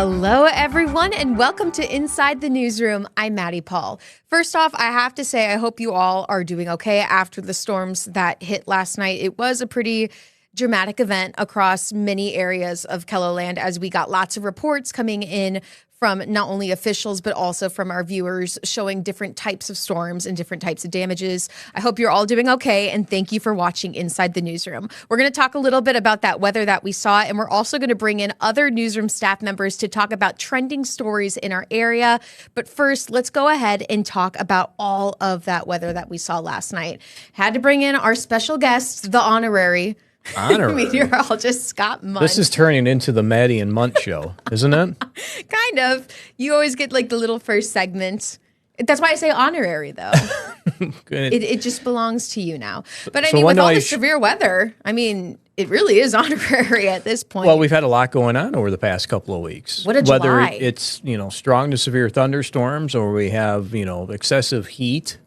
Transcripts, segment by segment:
Hello, everyone, and welcome to Inside the Newsroom. I'm Maddie Paul. First off, I have to say I hope you all are doing okay after the storms that hit last night. It was a pretty dramatic event across many areas of KELOLAND as we got lots of reports coming in from not only officials, but also from our viewers showing different types of storms and different types of damages. I hope you're all doing okay, and thank you for watching Inside the Newsroom. We're going to talk a little bit about that weather that we saw, and we're also going to bring in other Newsroom staff members to talk about trending stories in our area. But first, let's go ahead and talk about all of that weather that we saw last night. Had to bring in our special guest, the honorary meteorologist Scott Mundt. This is turning into the Maddie and Mundt show, isn't it? Kind of. You always get like the little first segment. That's why I say honorary, though. It just belongs to you now. But I mean, with all the severe weather, I mean, it really is honorary at this point. Well, we've had a lot going on over the past couple of weeks. What a July. Whether it's, strong to severe thunderstorms or we have, excessive heat.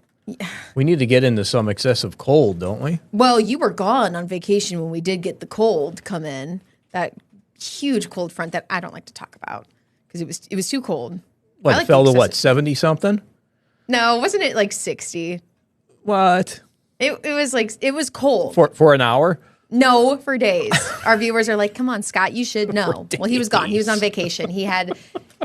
We need to get into some excessive cold, don't we? Well, you were gone on vacation when we did get the cold come in. That huge cold front that I don't like to talk about because it was too cold. What, it fell to what, 70-something? No, wasn't it like 60? What? It was cold. For an hour? No, for days. Our viewers are like, come on, Scott, you should know. Well, he was gone. He was on vacation. He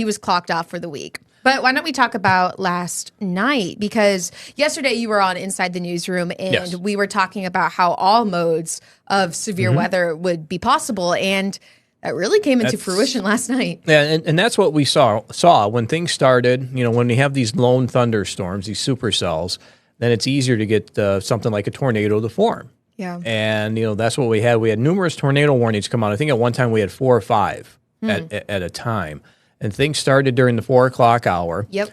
was clocked off for the week. But why don't we talk about last night? Because yesterday you were on Inside the Newsroom, and we were talking about how all modes of severe weather would be possible, and that really came into fruition last night. Yeah, and that's what we saw when things started. When we have these lone thunderstorms, these supercells, then it's easier to get something like a tornado to form. Yeah. And, that's what we had. We had numerous tornado warnings come out. I think at one time we had 4 or 5 at a time. And things started during the 4 o'clock hour. Yep.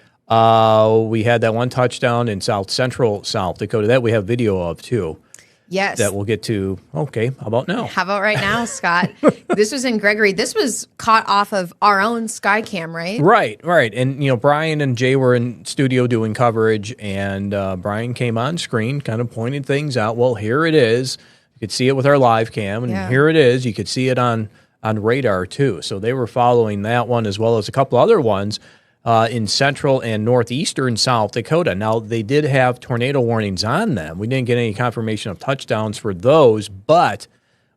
We had that one touchdown in central South Dakota. That we have video of, too. Yes. That we'll get to. Okay, how about now? How about right now, Scott? This was in Gregory. This was caught off of our own Skycam, right? Right. And, Brian and Jay were in studio doing coverage, and Brian came on screen, kind of pointed things out. Well, here it is. You could see it with our live cam, and here it is. You could see it on radar, too. So they were following that one as well as a couple other ones in central and northeastern South Dakota. Now, they did have tornado warnings on them. We didn't get any confirmation of touchdowns for those, but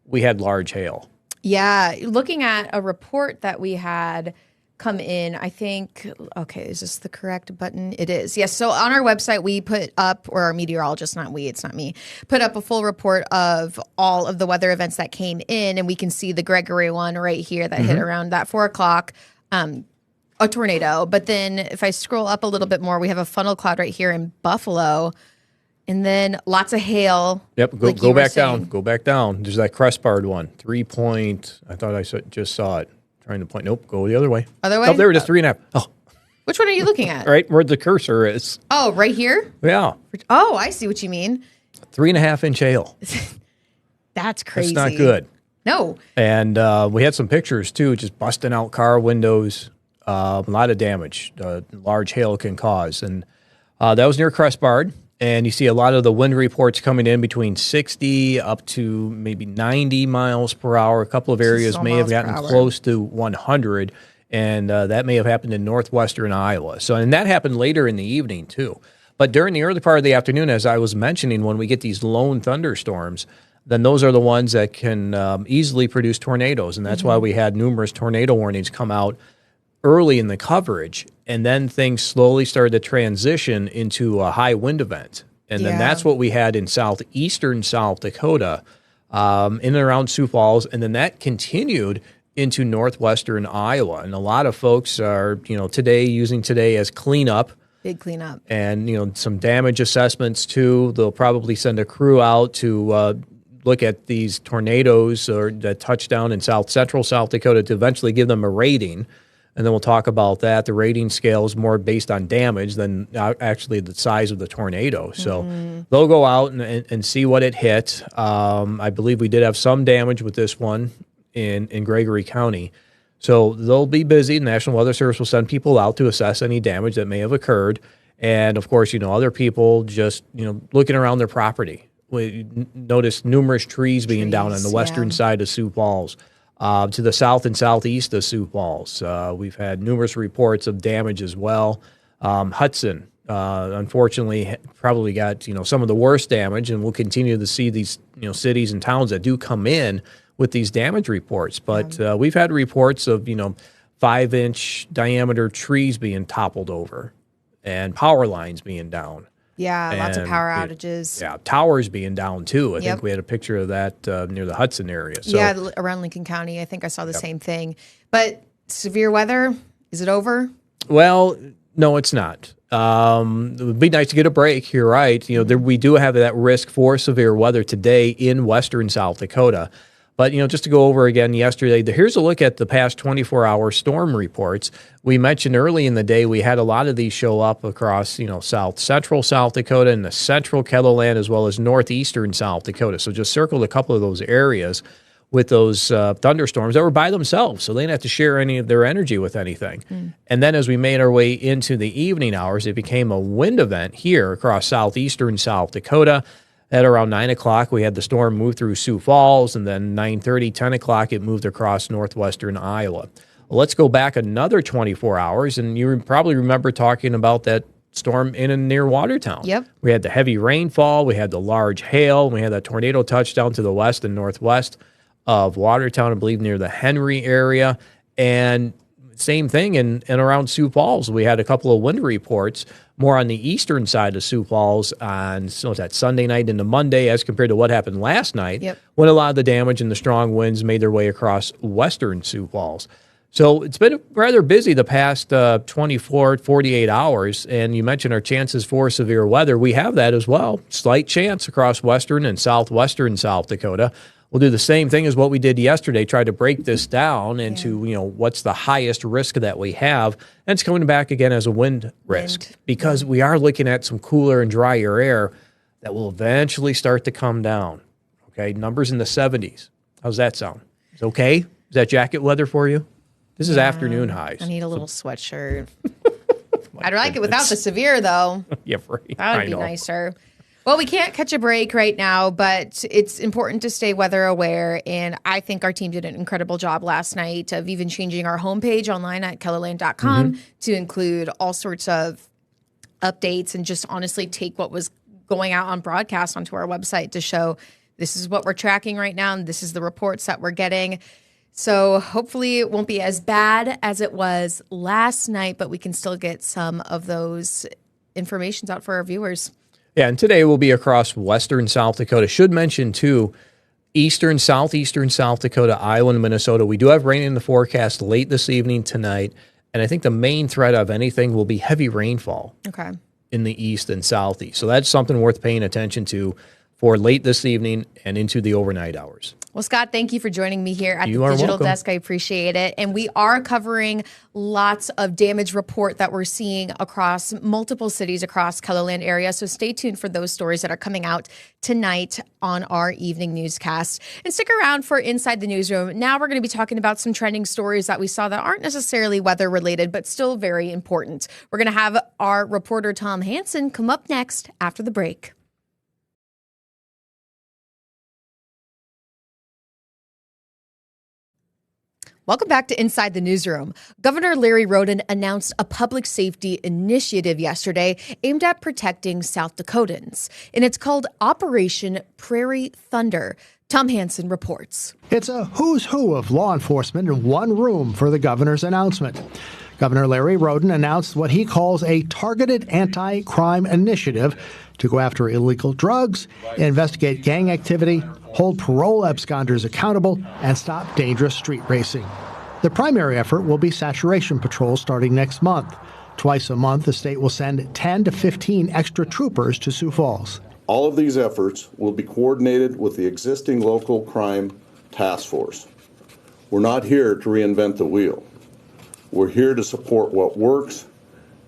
we had large hail. Yeah. Looking at a report that we had come in, I think, okay, is this the correct button? It is. Yes. So on our website, we put up, or our meteorologist, not we, it's not me, put up a full report of all of the weather events that came in, and we can see the Gregory one right here that hit around that 4 o'clock, a tornado. But then if I scroll up a little bit more, we have a funnel cloud right here in Buffalo, and then lots of hail. Yep. Go back down. Go back down. There's that Crestbard one. 3 point. I thought I just saw it. Trying to point. Nope. Go the other way. Other way? Oh, there it is. 3.5. Oh. Which one are you looking at? Right where the cursor is. Oh, right here? Yeah. Oh, I see what you mean. 3.5-inch hail. That's crazy. That's not good. No. And we had some pictures, too, just busting out car windows. A lot of damage large hail can cause. And that was near Crestbard. And you see a lot of the wind reports coming in between 60 up to maybe 90 miles per hour. A couple of areas may have gotten close to 100, and that may have happened in northwestern Iowa. So, and that happened later in the evening, too. But during the early part of the afternoon, as I was mentioning, when we get these lone thunderstorms, then those are the ones that can easily produce tornadoes. And that's why we had numerous tornado warnings come out early in the coverage, and then things slowly started to transition into a high wind event. And then that's what we had in southeastern South Dakota, in and around Sioux Falls, and then that continued into northwestern Iowa. And a lot of folks are, using today as cleanup. Big cleanup. And, some damage assessments, too. They'll probably send a crew out to look at these tornadoes or that touch down in central South Dakota to eventually give them a rating. And then we'll talk about that. The rating scale is more based on damage than actually the size of the tornado. So they'll go out and see what it hit. I believe we did have some damage with this one in Gregory County. So they'll be busy. The National Weather Service will send people out to assess any damage that may have occurred. And, of course, other people just, looking around their property. We noticed numerous trees being down on the western side of Sioux Falls. to the south and southeast of Sioux Falls. We've had numerous reports of damage as well. Hudson, unfortunately, probably got some of the worst damage, and we'll continue to see these cities and towns that do come in with these damage reports. But we've had reports of 5-inch diameter trees being toppled over, and power lines being down. Yeah, lots of power outages. Yeah, towers being down too. I think we had a picture of that near the Hudson area. So, yeah, around Lincoln County. I think I saw the same thing. But severe weather, is it over? Well, no, it's not. It would be nice to get a break. You're right. We do have that risk for severe weather today in western South Dakota. But, just to go over again yesterday, here's a look at the past 24-hour storm reports. We mentioned early in the day we had a lot of these show up across, south central South Dakota and the central Kettleland as well as northeastern South Dakota. So just circled a couple of those areas with those thunderstorms that were by themselves, so they didn't have to share any of their energy with anything. And then as we made our way into the evening hours, it became a wind event here across southeastern South Dakota. At around 9 o'clock, we had the storm move through Sioux Falls, and then 9:30, 10 o'clock, it moved across northwestern Iowa. Well, let's go back another 24 hours, and you probably remember talking about that storm in and near Watertown. Yep. We had the heavy rainfall, we had the large hail, we had that tornado touchdown to the west and northwest of Watertown, I believe near the Henry area, and same thing in around Sioux Falls. We had a couple of wind reports more on the eastern side of Sioux Falls on that Sunday night into Monday as compared to what happened last night when a lot of the damage and the strong winds made their way across western Sioux Falls. So it's been rather busy the past 24, 48 hours, and you mentioned our chances for severe weather. We have that as well. Slight chance across western and southwestern South Dakota. We'll do the same thing as what we did yesterday, try to break this down into, what's the highest risk that we have. And it's coming back again as a wind risk because we are looking at some cooler and drier air that will eventually start to come down. Okay, numbers in the 70s. How's that sound? Is it okay? Is that jacket weather for you? This is afternoon highs. I need a little sweatshirt. I'd like it without the severe, though. Yeah, right. That would be nicer. Well, we can't catch a break right now, but it's important to stay weather aware. And I think our team did an incredible job last night of even changing our homepage online at kellerland.com to include all sorts of updates and just honestly take what was going out on broadcast onto our website to show this is what we're tracking right now and this is the reports that we're getting. So hopefully it won't be as bad as it was last night, but we can still get some of those informations out for our viewers. Yeah, and today we'll be across western South Dakota. Should mention, too, eastern, southeastern South Dakota, Iowa, and Minnesota. We do have rain in the forecast late this evening tonight, and I think the main threat of anything will be heavy rainfall in the east and southeast. So that's something worth paying attention to for late this evening and into the overnight hours. Well, Scott, thank you for joining me here at the Digital Desk. I appreciate it. And we are covering lots of damage report that we're seeing across multiple cities across Kellerland area. So stay tuned for those stories that are coming out tonight on our evening newscast. And stick around for Inside the Newsroom. Now we're going to be talking about some trending stories that we saw that aren't necessarily weather related, but still very important. We're going to have our reporter Tom Hansen come up next after the break. Welcome back to Inside the Newsroom. Governor Larry Roden announced a public safety initiative yesterday aimed at protecting South Dakotans, and it's called Operation Prairie Thunder. Tom Hansen reports. It's a who's who of law enforcement in one room for the governor's announcement. Governor Larry Roden announced what he calls a targeted anti-crime initiative to go after illegal drugs, investigate gang activity, hold parole absconders accountable, and stop dangerous street racing. The primary effort will be saturation patrols starting next month. Twice a month, the state will send 10 to 15 extra troopers to Sioux Falls. All of these efforts will be coordinated with the existing local crime task force. We're not here to reinvent the wheel. We're here to support what works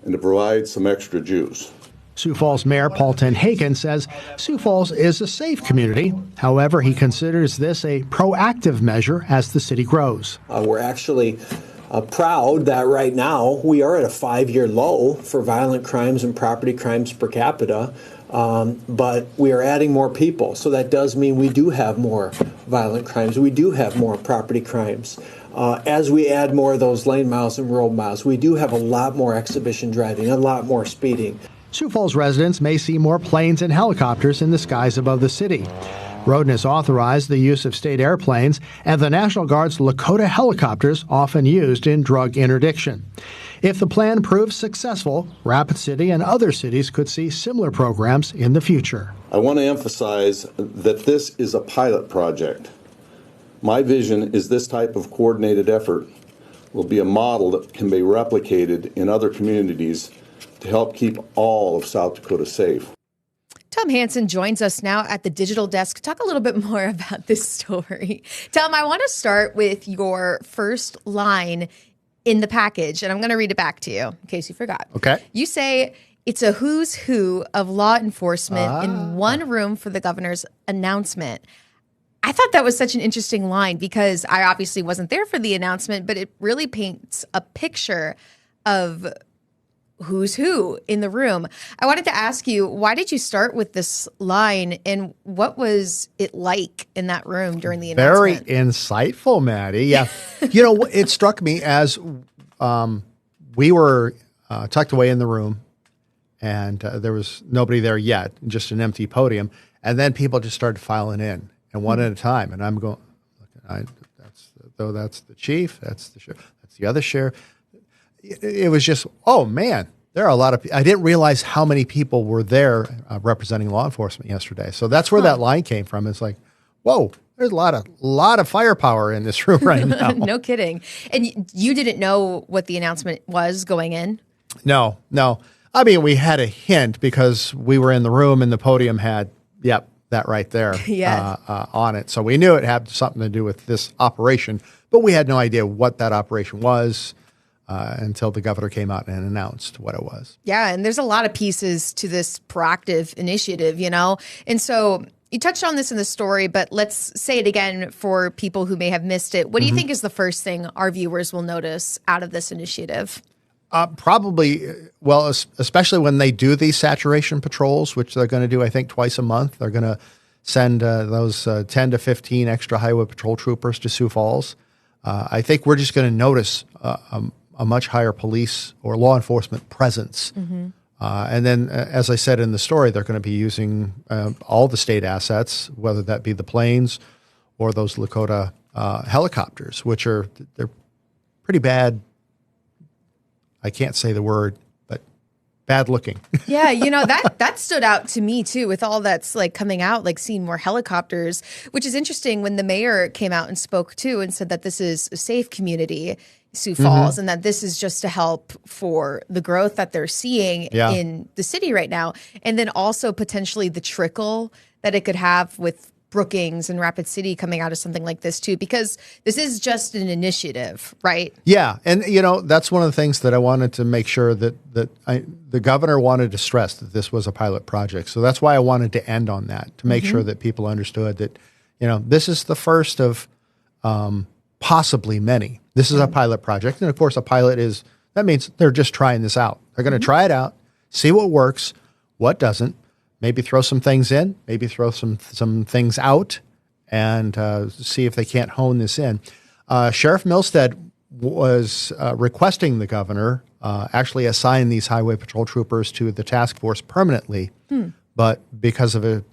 and to provide some extra juice. Sioux Falls Mayor Paul Tenhagen says Sioux Falls is a safe community. However, he considers this a proactive measure as the city grows. We're actually proud that right now we are at a 5-year low for violent crimes and property crimes per capita but we are adding more people. So that does mean we do have more violent crimes. We do have more property crimes. As we add more of those lane miles and road miles, we do have a lot more exhibition driving, a lot more speeding. Sioux Falls residents may see more planes and helicopters in the skies above the city. Roden has authorized the use of state airplanes and the National Guard's Lakota helicopters, often used in drug interdiction. If the plan proves successful, Rapid City and other cities could see similar programs in the future. I want to emphasize that this is a pilot project. My vision is this type of coordinated effort will be a model that can be replicated in other communities to help keep all of South Dakota safe. Tom Hansen joins us now at the digital desk to talk a little bit more about this story. Tom, I want to start with your first line in the package, and I'm going to read it back to you in case you forgot. Okay. You say it's a who's who of law enforcement in one room for the governor's announcement. I thought that was such an interesting line because I obviously wasn't there for the announcement, but it really paints a picture of who's who in the room. I wanted to ask you, why did you start with this line and what was it like in that room during the announcement? Very insightful, Maddie. Yeah. It struck me as we were tucked away in the room and there was nobody there yet, just an empty podium. And then people just started filing in and one at a time. And I'm going, that's the chief, that's the sheriff, that's the other sheriff. It was just, oh man, there are a lot of people. I didn't realize how many people were there representing law enforcement yesterday. So that's where that line came from. It's like, whoa, there's a lot of firepower in this room right now. No kidding. And you didn't know what the announcement was going in? No. I mean, we had a hint because we were in the room and the podium had, that right there on it. So we knew it had something to do with this operation, but we had no idea what that operation was. Until the governor came out and announced what it was. Yeah, and there's a lot of pieces to this proactive initiative, And so you touched on this in the story, but let's say it again for people who may have missed it. What do you think is the first thing our viewers will notice out of this initiative? Probably, well, especially when they do these saturation patrols, which they're going to do, I think, twice a month. They're going to send those 10 to 15 extra highway patrol troopers to Sioux Falls. I think we're just going to notice a much higher police or law enforcement presence. And then, as I said in the story, they're going to be using all the state assets, whether that be the planes or those Lakota helicopters, which they're pretty bad. I can't say the word, but bad looking. Yeah, that stood out to me too with all that's like coming out, like seeing more helicopters, which is interesting when the mayor came out and spoke too and said that this is a safe community, Sioux Falls, and that this is just to help for the growth that they're seeing in the city right now. And then also potentially the trickle that it could have with Brookings and Rapid City coming out of something like this too, because this is just an initiative, right? Yeah. And, that's one of the things that I wanted to make sure that the governor wanted to stress that this was a pilot project. So that's why I wanted to end on that, to make sure that people understood that, this is the first of possibly many. This is a pilot project. And of course, a pilot that means they're just trying this out. They're going to try it out, see what works, what doesn't, maybe throw some things in, maybe throw some things out, and see if they can't hone this in. Sheriff Milstead was requesting the governor actually assign these highway patrol troopers to the task force permanently, but because of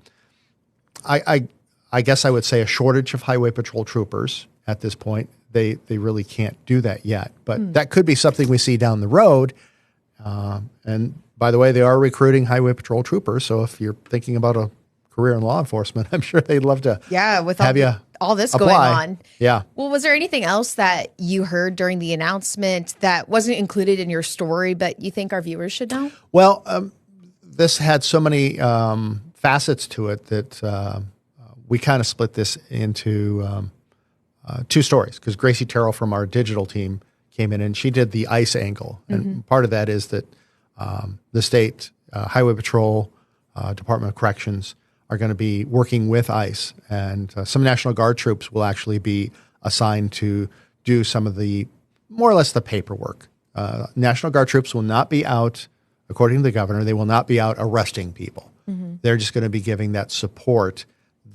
I guess I would say a shortage of highway patrol troopers at this point, they really can't do that yet. But that could be something we see down the road. And by the way, they are recruiting highway patrol troopers. So if you're thinking about a career in law enforcement, I'm sure they'd love to with all this apply. going on. Yeah. Well, was there anything else that you heard during the announcement that wasn't included in your story, but you think our viewers should know? Well, this had so many facets to it that we kind of split this into two stories, because Gracie Terrell from our digital team came in and she did the ICE angle. And part of that is that the state highway patrol, Department of Corrections are going to be working with ICE, and some National Guard troops will actually be assigned to do some of the, more or less the paperwork. National Guard troops will not be out, according to the governor, they will not be out arresting people. They're just going to be giving that support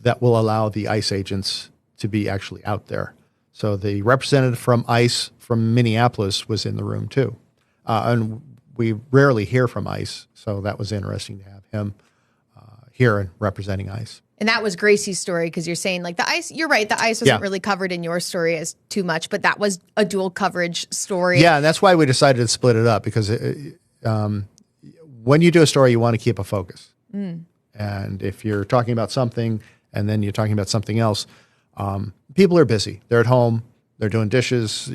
that will allow the ICE agents to be actually out there. So the representative from ICE from Minneapolis was in the room too. And we rarely hear from ICE, so that was interesting to have him here and representing ICE. And that was Gracie's story, because you're saying like the ICE, you're right, the ICE wasn't really covered in your story as too much, but that was a dual coverage story. Yeah, and that's why we decided to split it up, because when you do a story, you want to keep a focus. And if you're talking about something and then you're talking about something else, people are busy. They're at home. They're doing dishes.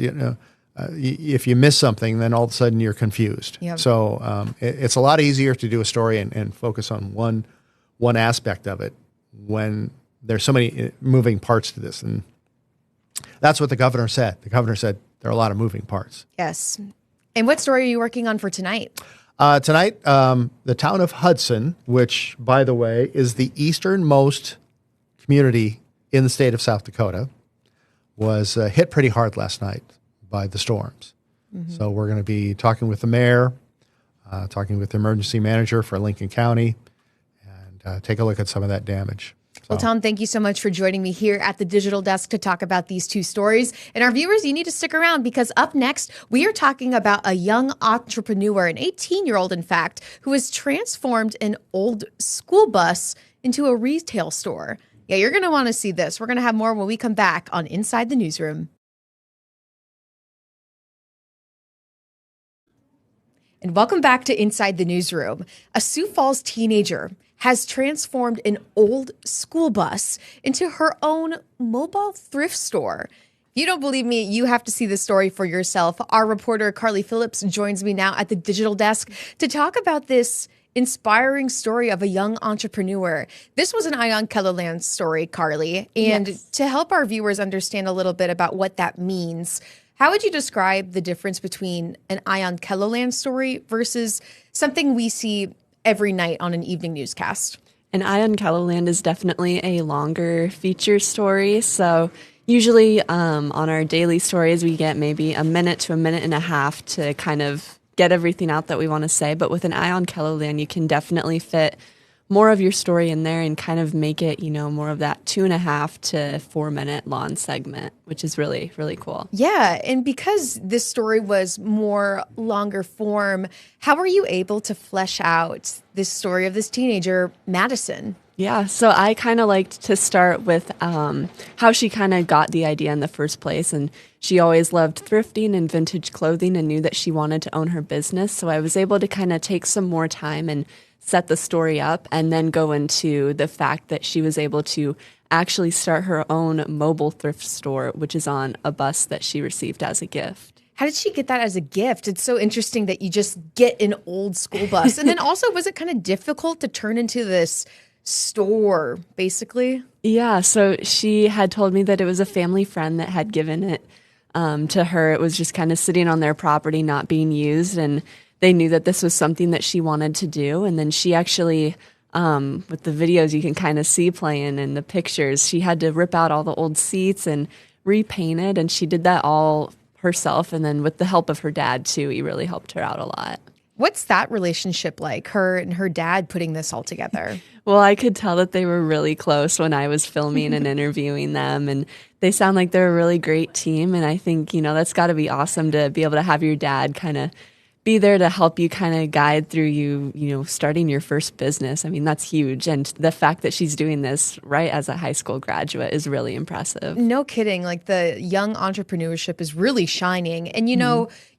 If you miss something, then all of a sudden you're confused. Yep. So it's a lot easier to do a story and focus on one aspect of it when there's so many moving parts to this. And that's what the governor said. The governor said there are a lot of moving parts. Yes. And what story are you working on for tonight? Tonight, the town of Hudson, which, by the way, is the easternmost community in the state of South Dakota, was hit pretty hard last night by the storms. So we're going to be talking with the mayor, talking with the emergency manager for Lincoln County, and take a look at some of that damage. Well, Tom, thank you so much for joining me here at the Digital Desk to talk about these two stories. And our viewers, you need to stick around, because up next, we are talking about a young entrepreneur, an 18-year-old, in fact, who has transformed an old school bus into a retail store. Yeah, you're going to want to see this. We're going to have more when we come back on Inside the Newsroom. And welcome back to Inside the Newsroom. A Sioux Falls teenager has transformed an old school bus into her own mobile thrift store. If you don't believe me, you have to see the story for yourself. Our reporter, Carly Phillips, joins me now at the Digital Desk to talk about this inspiring story of a young entrepreneur. This was an Ion Kellerland story, Carly. And to help our viewers understand a little bit about what that means, how would you describe the difference between an Ion Kellerland story versus something we see every night on an evening newscast? And Ion Kellerland is definitely a longer feature story. So usually on our daily stories, we get maybe a minute to a minute and a half to kind of get everything out that we want to say. But with an Ion Kellerland, you can definitely fit more of your story in there and kind of make it, more of that 2.5 to 4 minute long segment, which is really, really cool. Yeah. And because this story was more longer form, how were you able to flesh out this story of this teenager, Madison? Yeah, so I kind of liked to start with how she kind of got the idea in the first place. And she always loved thrifting and vintage clothing and knew that she wanted to own her business. So I was able to kind of take some more time and set the story up and then go into the fact that she was able to actually start her own mobile thrift store, which is on a bus that she received as a gift. How did she get that as a gift? It's so interesting that you just get an old school bus. And then also, was it kind of difficult to turn into this store, basically? Yeah, so she had told me that it was a family friend that had given it to her. It was just kind of sitting on their property, not being used, and they knew that this was something that she wanted to do. And then she actually, with the videos you can kind of see playing in the pictures, she had to rip out all the old seats and repaint it, and she did that all herself. And then with the help of her dad, too, he really helped her out a lot. What's that relationship like, her and her dad putting this all together? Well, I could tell that they were really close when I was filming and interviewing them, and they sound like they're a really great team. And I think, that's got to be awesome to be able to have your dad kind of be there to help you kind of guide through you starting your first business. I mean, that's huge. And the fact that she's doing this right as a high school graduate is really impressive. No kidding. Like, the young entrepreneurship is really shining. And,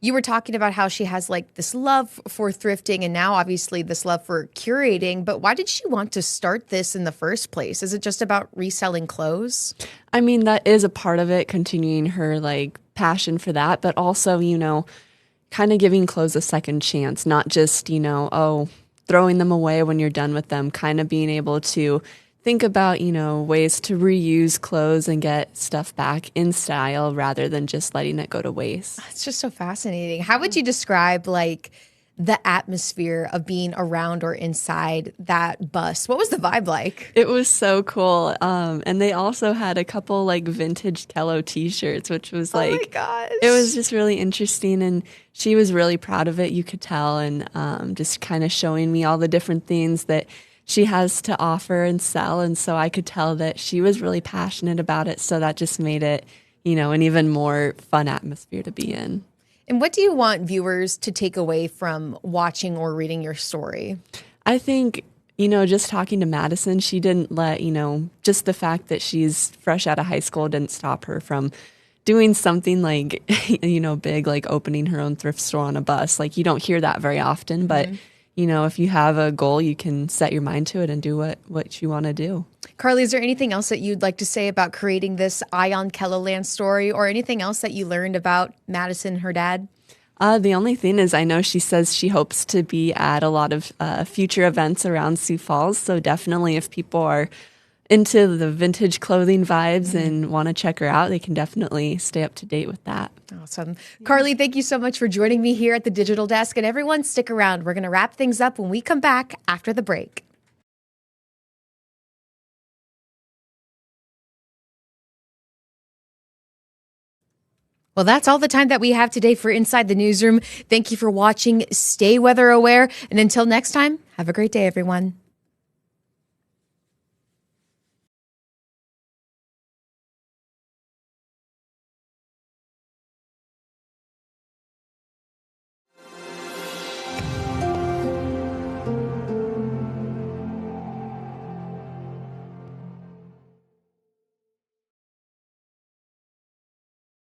you were talking about how she has like this love for thrifting and now obviously this love for curating. But why did she want to start this in the first place? Is it just about reselling clothes? I mean, that is a part of it, continuing her like passion for that, but also, kind of giving clothes a second chance, not just, throwing them away when you're done with them, kind of being able to think about, ways to reuse clothes and get stuff back in style rather than just letting it go to waste. It's just so fascinating. How would you describe like the atmosphere of being around or inside that bus? What was the vibe like? It was so cool. And they also had a couple like vintage Kello t-shirts, which was like, oh my gosh, it was just really interesting. And she was really proud of it, you could tell. And just kind of showing me all the different things that she has to offer and sell. And so I could tell that she was really passionate about it. So that just made it, an even more fun atmosphere to be in. And what do you want viewers to take away from watching or reading your story? I think, just talking to Madison, she didn't let, just the fact that she's fresh out of high school didn't stop her from doing something like, big, like opening her own thrift store on a bus. Like, you don't hear that very often, but if you have a goal, you can set your mind to it and do what you want to do. Carly, is there anything else that you'd like to say about creating this Eye on Kelloland story, or anything else that you learned about Madison and her dad? The only thing is, I know she says she hopes to be at a lot of future events around Sioux Falls. So definitely, if people are into the vintage clothing vibes and want to check her out, they can definitely stay up to date with that. Awesome. Carly, thank you so much for joining me here at the Digital Desk. And everyone, stick around. We're going to wrap things up when we come back after the break. Well, that's all the time that we have today for Inside the Newsroom. Thank you for watching. Stay weather aware. And until next time, have a great day, everyone.